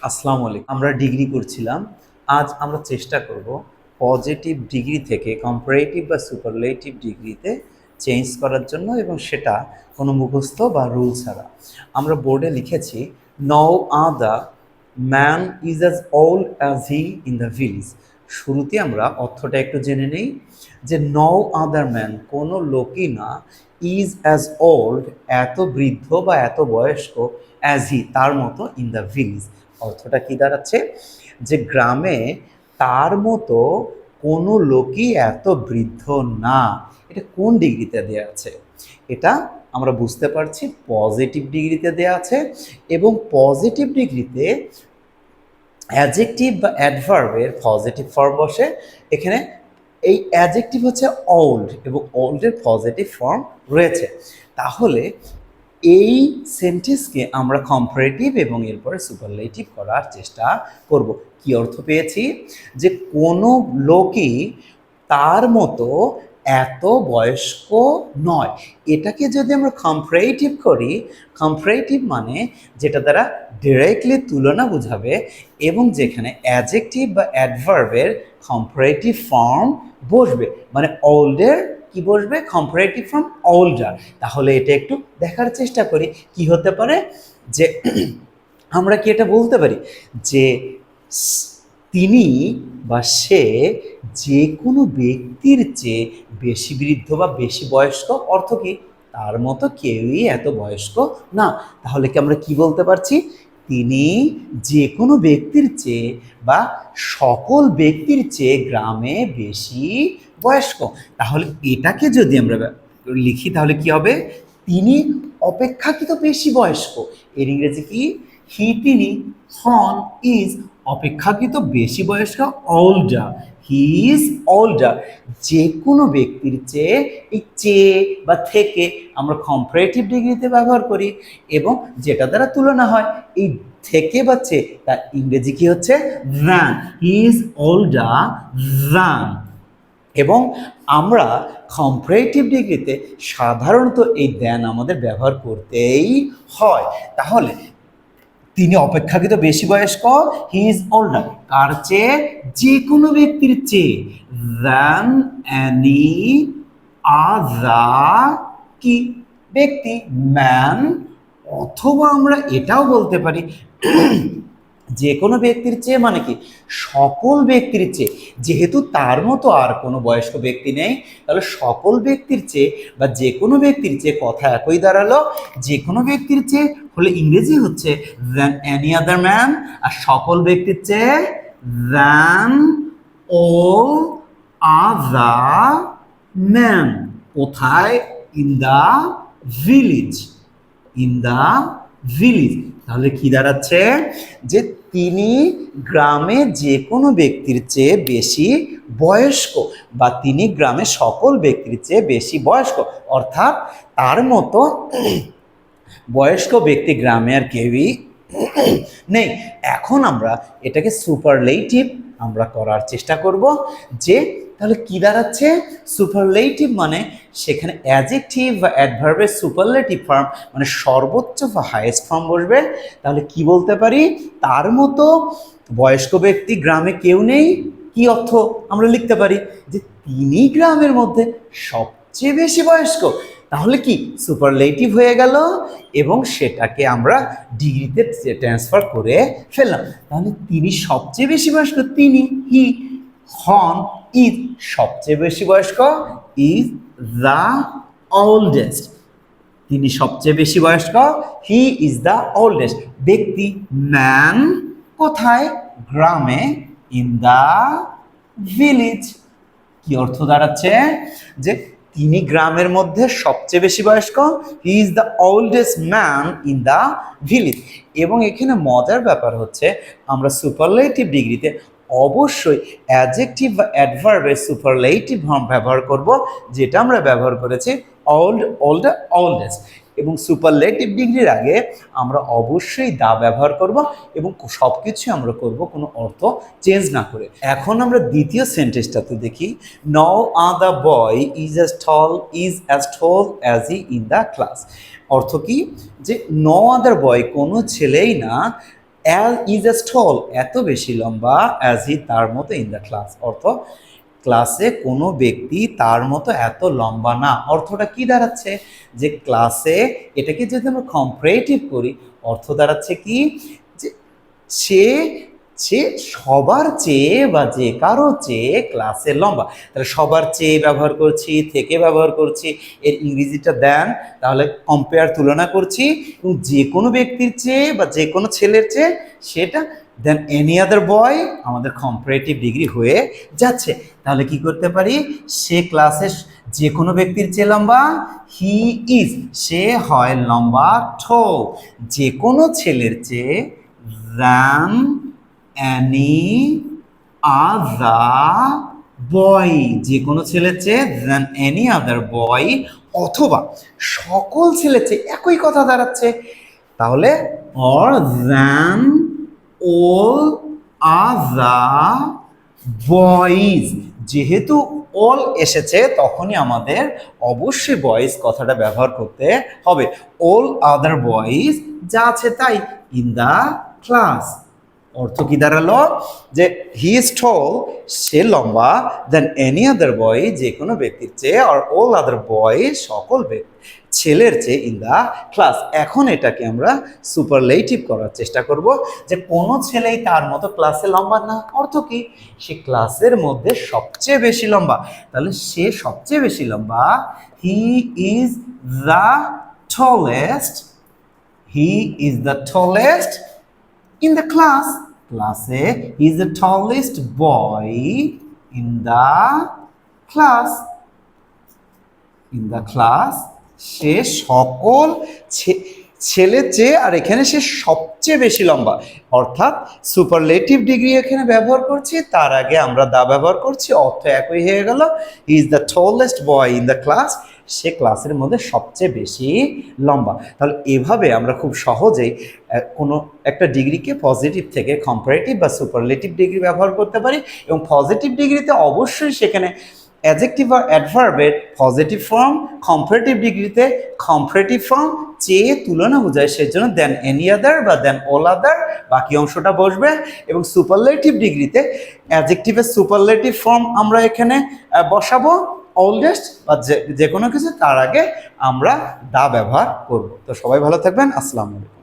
আসসালামু আলাইকুম। আমরা ডিগ্রি করছিলাম। আজ আমরা চেষ্টা করব পজিটিভ ডিগ্রি থেকে কম্পারেটিভ বা সুপারলেটিভ ডিগ্রিতে চেঞ্জ করার জন্য, এবং সেটা কোনো মুখস্থ বা রুল ছাড়া। আমরা বোর্ডে লিখেছি, no other man is as old as he in the village. শুরুতে আমরা অর্থটা একটু জেনে নেই যে নো আদার ম্যান, কোনো লোকই না, ইজ অ্যাজ ওল্ড এত বৃদ্ধ বা এত বয়স্ক, অ্যাজ হি তার মতো, ইন দ্য ভিলেজ অর্থটা কি দাঁড়াচ্ছে যে গ্রামে তার মতো কোনো লোকই এত বৃদ্ধ না। এটা কোন ডিগ্রিতে দেওয়া আছে? এটা আমরা বুঝতে পারছি পজিটিভ ডিগ্রিতে দেওয়া আছে, এবং পজিটিভ ডিগ্রিতে অ্যাডজেক্টিভ বা অ্যাডভার্বের পজিটিভ ফর্ম বসে। এখানে এই অ্যাডজেক্টিভ হচ্ছে ওল্ড, এবং ওল্ডের পজিটিভ ফর্ম রয়েছে। তাহলে এই সেন্টেন্সকে আমরা কম্পারেটিভ এবং এরপরে সুপারলেটিভ করার চেষ্টা করব। কি অর্থ পেয়েছি? যে কোনো লোকই তার মতো এত বয়স্ক নয়। এটাকে যদি আমরা কম্পারেটিভ করি, কম্পারেটিভ মানে যেটা দ্বারা ডিরেক্টলি তুলনা বোঝাবে, এবং যেখানে অ্যাডজেক্টিভ বা অ্যাডভার্বের কম্পারেটিভ ফর্ম বসবে, মানে ওল্ডের কি বসবে? Comparative form older. তাহলে এটা একটু দেখার চেষ্টা করি কি হতে পারে। যে আমরা কি এটা বলতে পারি যে তিনি বা সে যে কোনো ব্যক্তির চেয়ে বেশি বৃদ্ধ বা বেশি বয়স্ক? অর্থ কি? তার মতো কেউই এত বয়স্ক না। তাহলে কি আমরা কি বলতে পারছি? তিনি যে কোনো ব্যক্তির চেয়ে বা সকল ব্যক্তির চেয়ে গ্রামে বেশি বয়স্ক। তাহলে এটাকে যদি আমরা লিখি তাহলে কি হবে? তিনি অপেক্ষাকৃত বেশি বয়স্ক। এর ইংরেজি কি? হি, তিনি, হন, ইজ অপেক্ষাকৃত বেশি বয়স্ক, ওল্ডার, হি ইজ ওল্ডার। যে কোনো ব্যক্তির চেয়ে, এই চেয়ে বা থেকে আমরা কম্পারেটিভ ডিগ্রিতে ব্যবহার করি, এবং যেটা দ্বারা তুলনা হয় এই থেকে বা চেয়ে, তার ইংরেজি কি হচ্ছে? Than, he is older than. এবং আমরা কম্পারেটিভ ডিগ্রিতে সাধারণত এই দ্যান আমাদের ব্যবহার করতেই হয়। তাহলে তিনি অপেক্ষাকৃত বেশি বয়স্ক, হি ইজ ওল্ডার, কার চেয়ে? যে কোনো ব্যক্তির চেয়ে, দ্যান অ্যানি আদার কি ব্যক্তি, ম্যান। অথবা আমরা এটাও বলতে পারি যে কোনো ব্যক্তির চেয়ে মানে কি? সকল ব্যক্তির চেয়ে। যেহেতু তার মতো আর কোনো বয়স্ক ব্যক্তি নেই, তাহলে সকল ব্যক্তির চেয়ে বা যে কোনো ব্যক্তির চেয়ে কথা একই দাঁড়ালো। যে কোনো ব্যক্তির চেয়ে হলে ইংরেজি হচ্ছে দ্যান এনি আদার ম্যান, আর সকল ব্যক্তির চেয়ে দ্যান অল আদার ম্যান। কোথায়? In the village, in the village. তাহলে কি দাঁড়াচ্ছে? যে তিনি গ্রামে যে কোনো ব্যক্তির চেয়ে বেশি বয়স্ক, বা তিনি গ্রামে সকল ব্যক্তির চেয়ে বেশি বয়স্ক, অর্থাৎ তার মতো বয়স্ক ব্যক্তি গ্রামে আর কেউই নেই। এখন আমরা এটাকে সুপারলেটিভ আমরা করার চেষ্টা করব। যে তাহলে কি দাঁড়াচ্ছে? সুপারলেটিভ মানে সেখানে অ্যাডজেক্টিভ বা অ্যাডভার্বের সুপারলেটিভ ফর্ম, মানে সর্বোচ্চ বা হাইয়েস্ট ফর্ম বসবে। তাহলে কি বলতে পারি? তার মতো বয়স্ক ব্যক্তি গ্রামে কেউ নেই। কি অর্থ আমরা লিখতে পারি? যে তিনি গ্রামের মধ্যে সবচেয়ে বেশি বয়স্ক। তাহলে কি সুপারলেটিভ হয়ে গেল, এবং সেটাকে আমরা ডিগ্রিতে ট্রান্সফার করে ফেললাম। তাহলে তিনি সবচেয়ে বেশি বয়স্ক, তিনি, হি, হন, ইজ সবচেয়ে বেশি বয়স্ক, ইজ দ্য ওল্ডেস্ট, তিনি সবচেয়ে বেশি বয়স্ক, হি ইজ দ্য ওল্ডেস্ট ব্যক্তি, ম্যান কোথায়? গ্রামে, ইন দ্য ভিলেজ। কি অর্থ দাঁড়াচ্ছে? যে তিনি গ্রামের মধ্যে সবচেয়ে বেশি বয়স্ক, হি is the oldest man in the village. এবং এখানে মজার ব্যাপার হচ্ছে আমরা সুপারলেটিভ ডিগ্রিতে অবশ্যই অ্যাডজেক্টিভ বা অ্যাডভার্বের সুপারলেটিভ ফর্ম ব্যবহার করব, যেটা আমরা ব্যবহার করেছি ওল্ড, ওল্ডার, ওল্ডেস্ট। এবং সুপারলেটিভ ডিগ্রির আগে আমরা অবশ্যই দা ব্যবহার করব, এবং সব কিছুই আমরা করব কোনো অর্থ চেঞ্জ না করে। এখন আমরা দ্বিতীয় সেন্টেন্সটাতে দেখি, no other boy is as tall as he in the class. অর্থ কি? যে নো আদার বয়, কোনো ছেলেই না, অ্যাজ ইজ এ টল, এত বেশি লম্বা, অ্যাজ হি তার মতো, ইন দ্য ক্লাস, অর্থ ক্লাসে কোনো ব্যক্তি তার মতো এত লম্বা না। অর্থটা কি দাঁড়াচ্ছে, যে ক্লাসে, এটাকে যদি আমরা কম্পারেটিভ করি, অর্থ দাঁড়াচ্ছে কি, যে সে সে সবার চেয়ে বা যে কারো চেয়ে ক্লাসে লম্বা। তাহলে সবার চেয়ে ব্যবহার করছি, থেকে ব্যবহার করছি, এর ইংরেজিটা দেন, তাহলে কম্পেয়ার, তুলনা করছি, এবং যে কোনো ব্যক্তির চেয়ে বা যে কোনো ছেলের চেয়ে, সেটা দেন এনি আদার বয়, আমাদের কম্পারেটিভ ডিগ্রি হয়ে যাচ্ছে। তাহলে কি করতে পারি, সে ক্লাসে যে কোনো ব্যক্তির চেয়ে লম্বা, হি ইজ, সে হয় লম্বা, টল, যে কোনো ছেলের চেয়ে, than any other boy, যে কোনো ছেলের চেয়ে, than any other boy, অথবা সকল ছেলের চেয়ে, একই কথা দাঁড়াচ্ছে। তাহলে or than all other boys, যেহেতু all এসেছে তখনই আমাদের অবশ্যই বয়েজ কথাটা ব্যবহার করতে হবে। all other boys, যা আছে তাই, ইন দ্য ক্লাস। অর্থ কি দাঁড়ালো, যে হি ইজ টল, সে লম্বা, দেন এনি আদার বয়, যে কোনো ব্যক্তির চেয়ে, আর অল আদার বয়, সকল ছেলের চেয়ে, ইন দ্য ক্লাস। এখন এটাকে আমরা সুপারলেটিভ করার চেষ্টা করব, যে কোনো ছেলেই তার মতো ক্লাসে লম্বা না। অর্থ কি, সে ক্লাসের মধ্যে সবচেয়ে বেশি লম্বা, তাহলে সে সবচেয়ে বেশি লম্বা, হি is the tallest, he is the tallest in the class, classে he is the tallest boy in the class, in the class, সে সকল ছেলের চেয়ে, আর এখানে সে সবচেয়ে বেশি লম্বা, অর্থাৎ সুপারলেটিভ ডিগ্রি এখানে ব্যবহার করছি, তার আগে আমরা দা ব্যবহার করছি, অর্থ একই হয়ে গেল, he is the tallest boy in the class, সে ক্লাসের মধ্যে সবচেয়ে বেশি লম্বা। তাহলে এভাবে আমরা খুব সহজেই কোনো একটা ডিগ্রিকে পজিটিভ থেকে কম্পারেটিভ বা সুপারলেটিভ ডিগ্রি ব্যবহার করতে পারি, এবং পজিটিভ ডিগ্রিতে অবশ্যই সেখানে অ্যাডজেক্টিভ আর অ্যাডভার্বের পজিটিভ ফর্ম, কম্পারেটিভ ডিগ্রিতে কম্পারেটিভ ফর্ম, চেয়ে তুলনা বোঝায়, সেজন্য দেন এনি আদার বা দেন অল আদার, বাকি অংশটা বসবে। এবং সুপারলেটিভ ডিগ্রিতে অ্যাডজেক্টিভের সুপারলেটিভ ফর্ম আমরা এখানে বসাবো, ওল্ডেস্ট বা যে কোনো কিছু, তার আগে আমরা দা ব্যবহার করব। তো সবাই ভালো থাকবেন, আসসালামু আলাইকুম।